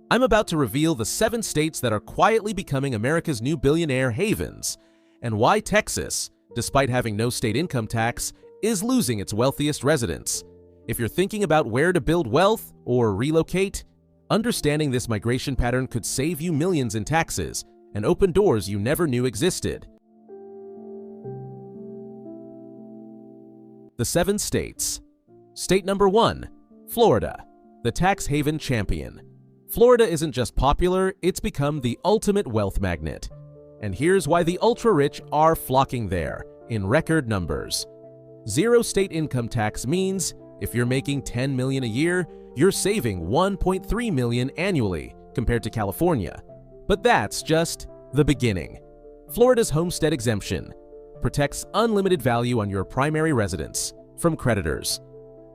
I'm about to reveal the 7 states that are quietly becoming America's new billionaire havens, and why Texas, despite having no state income tax, is losing its wealthiest residents. If you're thinking about where to build wealth or relocate, understanding this migration pattern could save you millions in taxes and open doors you never knew existed. The 7 states. State number 1, Florida, the tax haven champion. Florida isn't just popular, it's become the ultimate wealth magnet. And here's why the ultra-rich are flocking there, in record numbers. 0 state income tax means if you're making $10 million a year, you're saving $1.3 million annually compared to California. But that's just the beginning. Florida's homestead exemption protects unlimited value on your primary residence from creditors.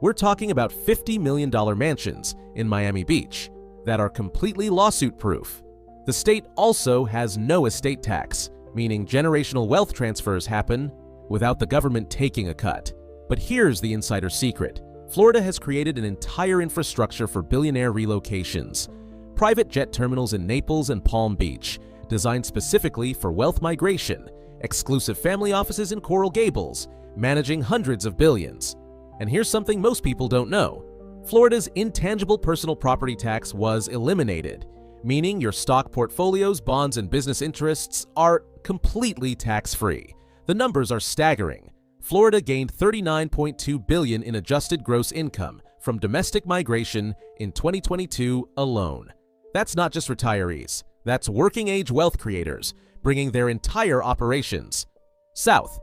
We're talking about $50 million mansions in Miami Beach that are completely lawsuit-proof. The state also has no estate tax, meaning generational wealth transfers happen without the government taking a cut. But here's the insider secret. Florida has created an entire infrastructure for billionaire relocations. Private jet terminals in Naples and Palm Beach, designed specifically for wealth migration, exclusive family offices in Coral Gables, managing hundreds of billions. And here's something most people don't know. Florida's intangible personal property tax was eliminated, meaning your stock portfolios, bonds, and business interests are completely tax-free. The numbers are staggering. Florida gained $39.2 billion in adjusted gross income from domestic migration in 2022 alone. That's not just retirees. That's working-age wealth creators, bringing their entire operations south.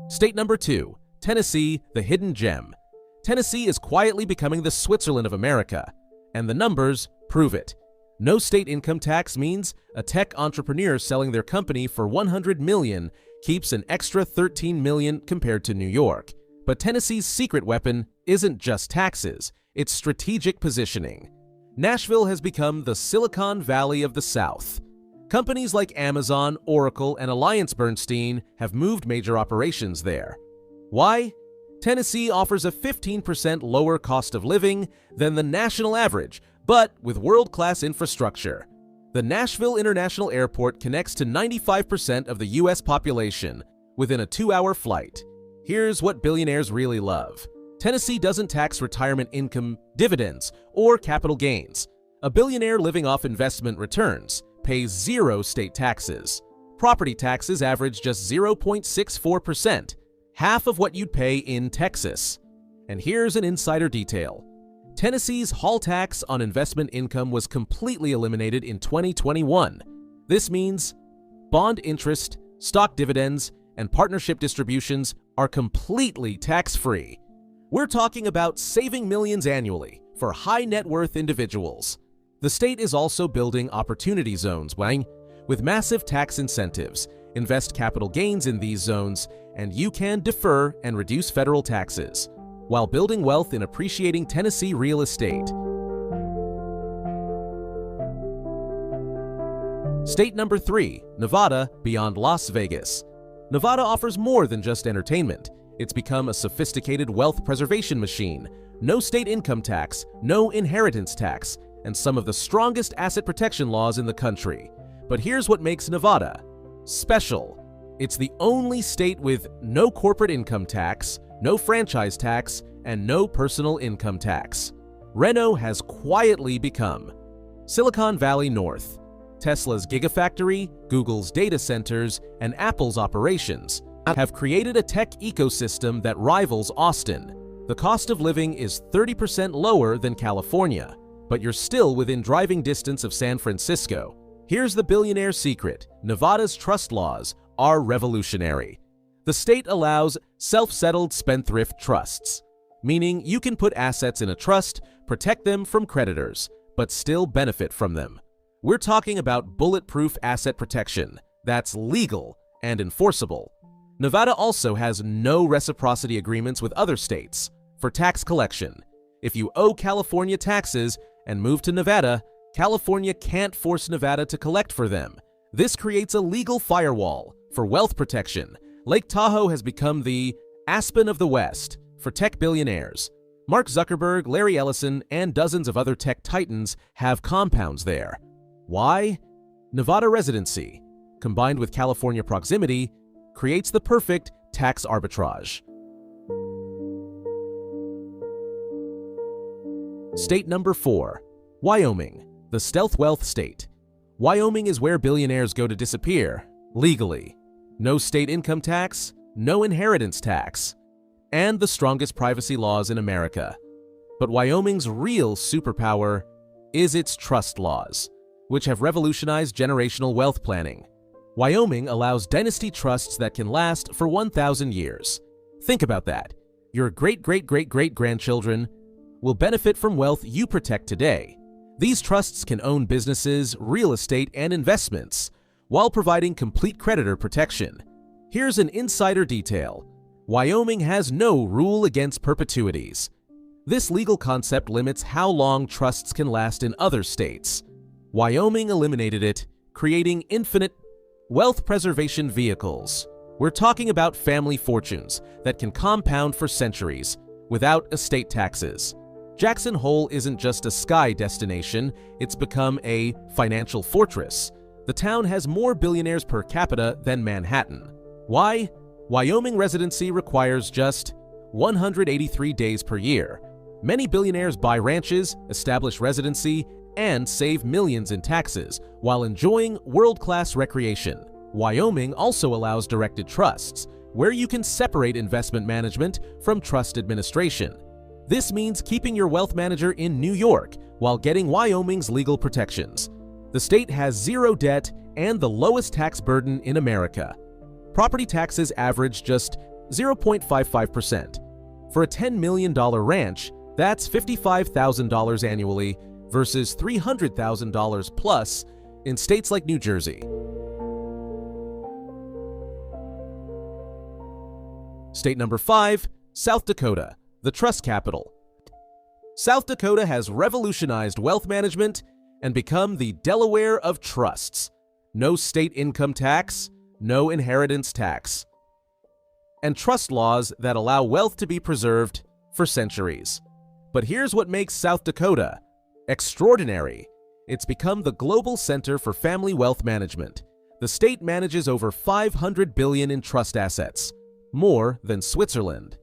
State number 2, Tennessee, the hidden gem. Tennessee is quietly becoming the Switzerland of America, and the numbers prove it. No state income tax means a tech entrepreneur selling their company for $100 million keeps an extra $13 million compared to New York. But Tennessee's secret weapon isn't just taxes, it's strategic positioning. Nashville has become the Silicon Valley of the South. Companies like Amazon, Oracle, and AllianceBernstein have moved major operations there. Why? Tennessee offers a 15% lower cost of living than the national average, but with world-class infrastructure. The Nashville International Airport connects to 95% of the U.S. population within a 2-hour flight. Here's what billionaires really love. Tennessee doesn't tax retirement income, dividends, or capital gains. A billionaire living off investment returns pays 0 state taxes. Property taxes average just 0.64%, half of what you'd pay in Texas. And here's an insider detail. Tennessee's Hall tax on investment income was completely eliminated in 2021. This means bond interest, stock dividends, and partnership distributions are completely tax-free. We're talking about saving millions annually for high-net-worth individuals. The state is also building opportunity zones, with massive tax incentives. Invest capital gains in these zones, and you can defer and reduce federal taxes, while building wealth in appreciating Tennessee real estate. State number 3, Nevada, beyond Las Vegas. Nevada offers more than just entertainment. It's become a sophisticated wealth preservation machine. No state income tax, no inheritance tax, and some of the strongest asset protection laws in the country. But here's what makes Nevada special. It's the only state with no corporate income tax, no franchise tax, and no personal income tax. Reno has quietly become Silicon Valley North. Tesla's Gigafactory, Google's data centers, and Apple's operations have created a tech ecosystem that rivals Austin. The cost of living is 30% lower than California, but you're still within driving distance of San Francisco. Here's the billionaire secret. Nevada's trust laws are revolutionary. The state allows self-settled spendthrift trusts, meaning you can put assets in a trust, protect them from creditors, but still benefit from them. We're talking about bulletproof asset protection that's legal and enforceable. Nevada also has no reciprocity agreements with other states for tax collection. If you owe California taxes and move to Nevada, California can't force Nevada to collect for them. This creates a legal firewall for wealth protection. Lake Tahoe has become the Aspen of the West for tech billionaires. Mark Zuckerberg, Larry Ellison, and dozens of other tech titans have compounds there. Why? Nevada residency, combined with California proximity, creates the perfect tax arbitrage. State number 4. Wyoming, the stealth wealth state. Wyoming is where billionaires go to disappear, legally. No state income tax, no inheritance tax, and the strongest privacy laws in America. But Wyoming's real superpower is its trust laws, which have revolutionized generational wealth planning. Wyoming allows dynasty trusts that can last for 1,000 years. Think about that. Your great-great-great-great-grandchildren will benefit from wealth you protect today. These trusts can own businesses, real estate, and investments, while providing complete creditor protection. Here's an insider detail. Wyoming has no rule against perpetuities. This legal concept limits how long trusts can last in other states. Wyoming eliminated it, creating infinite wealth preservation vehicles. We're talking about family fortunes that can compound for centuries without estate taxes. Jackson Hole isn't just a sky destination, it's become a financial fortress. The town has more billionaires per capita than Manhattan. Why? Wyoming residency requires just 183 days per year. Many billionaires buy ranches, establish residency, and save millions in taxes while enjoying world-class recreation. Wyoming also allows directed trusts, where you can separate investment management from trust administration. This means keeping your wealth manager in New York while getting Wyoming's legal protections. The state has zero debt and the lowest tax burden in America. Property taxes average just 0.55%. For a $10 million ranch, that's $55,000 annually versus $300,000 plus in states like New Jersey. State number 5, South Dakota, the trust capital. South Dakota has revolutionized wealth management and become the Delaware of trusts. No state income tax, no inheritance tax, and trust laws that allow wealth to be preserved for centuries. But here's what makes South Dakota extraordinary. It's become the global center for family wealth management. The state manages over $500 billion in trust assets, more than Switzerland.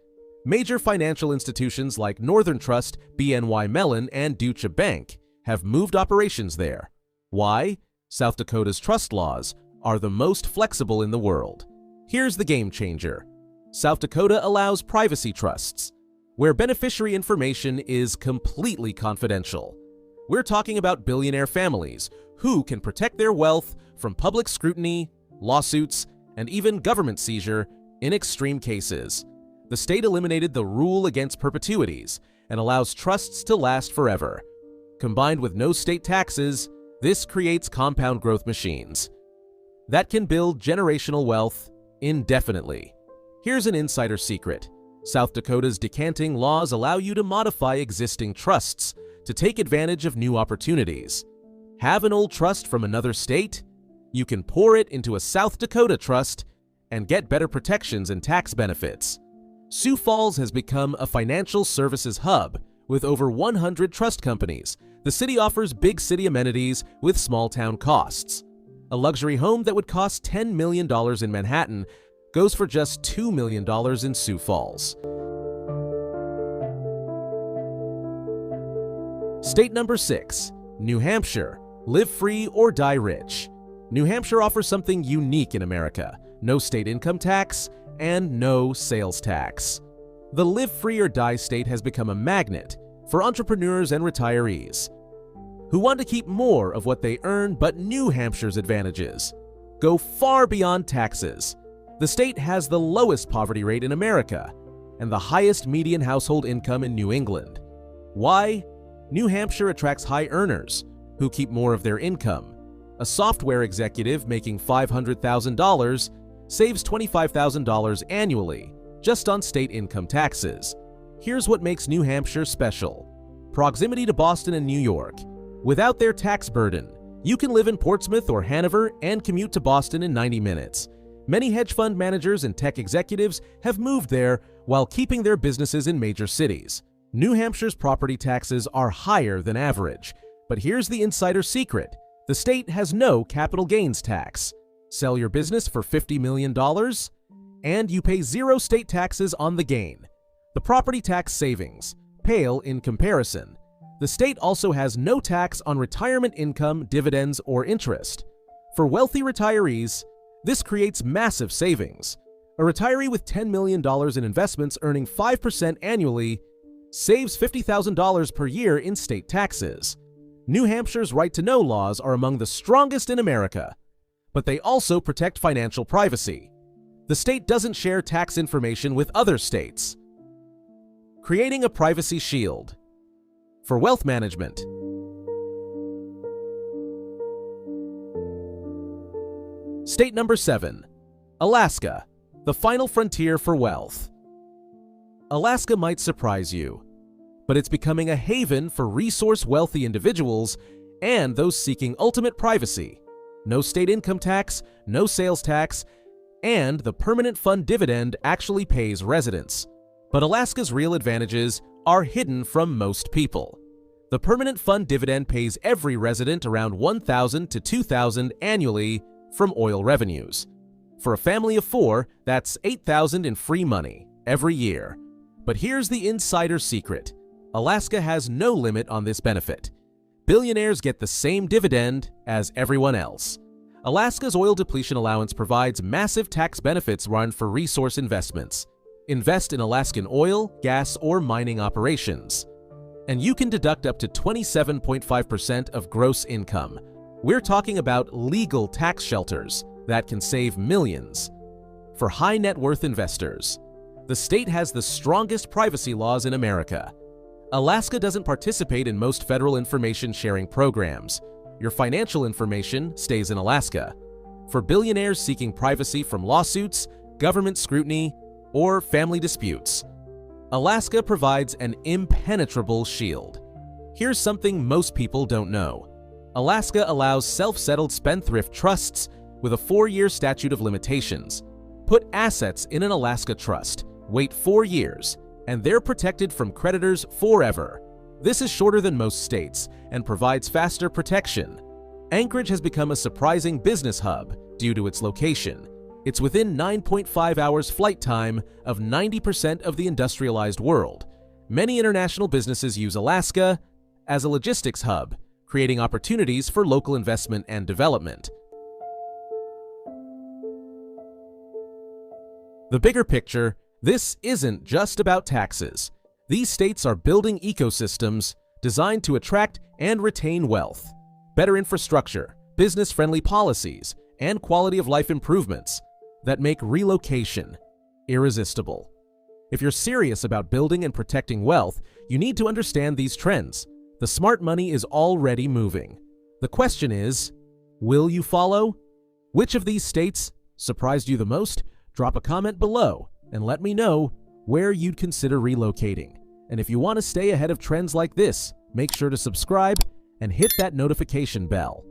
Major financial institutions like Northern Trust, BNY Mellon, and Deutsche Bank have moved operations there. Why? South Dakota's trust laws are the most flexible in the world. Here's the game changer. South Dakota allows privacy trusts, where beneficiary information is completely confidential. We're talking about billionaire families who can protect their wealth from public scrutiny, lawsuits, and even government seizure in extreme cases. The state eliminated the rule against perpetuities and allows trusts to last forever. Combined with no state taxes, this creates compound growth machines that can build generational wealth indefinitely. Here's an insider secret. South Dakota's decanting laws allow you to modify existing trusts to take advantage of new opportunities. Have an old trust from another state? You can pour it into a South Dakota trust and get better protections and tax benefits. Sioux Falls has become a financial services hub with over 100 trust companies. The city offers big city amenities with small town costs. A luxury home that would cost $10 million in Manhattan goes for just $2 million in Sioux Falls. State number 6, New Hampshire. Live free or die rich. New Hampshire offers something unique in America: no state income tax and no sales tax. The live free or die state has become a magnet for entrepreneurs and retirees who want to keep more of what they earn. But New Hampshire's advantages go far beyond taxes. The state has the lowest poverty rate in America and the highest median household income in New England. Why? New Hampshire attracts high earners who keep more of their income. A software executive making $500,000 saves $25,000 annually just on state income taxes. Here's what makes New Hampshire special: proximity to Boston and New York. Without their tax burden, you can live in Portsmouth or Hanover and commute to Boston in 90 minutes. Many hedge fund managers and tech executives have moved there while keeping their businesses in major cities. New Hampshire's property taxes are higher than average, but here's the insider secret. The state has no capital gains tax. Sell your business for $50 million, and you pay zero state taxes on the gain. The property tax savings pale in comparison. The state also has no tax on retirement income, dividends, or interest. For wealthy retirees, this creates massive savings. A retiree with $10 million in investments earning 5% annually saves $50,000 per year in state taxes. New Hampshire's right-to-know laws are among the strongest in America, but they also protect financial privacy. The state doesn't share tax information with other states, creating a privacy shield. For wealth management, State number 7. Alaska, the final frontier for wealth. Alaska might surprise you, but it's becoming a haven for resource-wealthy individuals and those seeking ultimate privacy. No state income tax, no sales tax, and the permanent fund dividend actually pays residents. But Alaska's real advantages are hidden from most people. The permanent fund dividend pays every resident around $1,000 to $2,000 annually from oil revenues. For a family of 4, that's $8,000 in free money every year. But here's the insider secret. Alaska has no limit on this benefit. Billionaires get the same dividend as everyone else. Alaska's oil depletion allowance provides massive tax benefits run for resource investments. Invest in Alaskan oil, gas, or mining operations, and you can deduct up to 27.5% of gross income. We're talking about legal tax shelters that can save millions. For high net worth investors, the state has the strongest privacy laws in America. Alaska doesn't participate in most federal information sharing programs. Your financial information stays in Alaska. For billionaires seeking privacy from lawsuits, government scrutiny, or family disputes, Alaska provides an impenetrable shield. Here's something most people don't know. Alaska allows self-settled spendthrift trusts with a 4-year statute of limitations. Put assets in an Alaska trust, wait 4 years, and they're protected from creditors forever. This is shorter than most states and provides faster protection. Anchorage has become a surprising business hub due to its location. It's within 9.5 hours flight time of 90% of the industrialized world. Many international businesses use Alaska as a logistics hub, creating opportunities for local investment and development. The bigger picture, this isn't just about taxes. These states are building ecosystems designed to attract and retain wealth. Better infrastructure, business-friendly policies, and quality of life improvements that make relocation irresistible. If you're serious about building and protecting wealth, you need to understand these trends. The smart money is already moving. The question is, will you follow? Which of these states surprised you the most? Drop a comment below and let me know where you'd consider relocating. And if you want to stay ahead of trends like this, make sure to subscribe and hit that notification bell.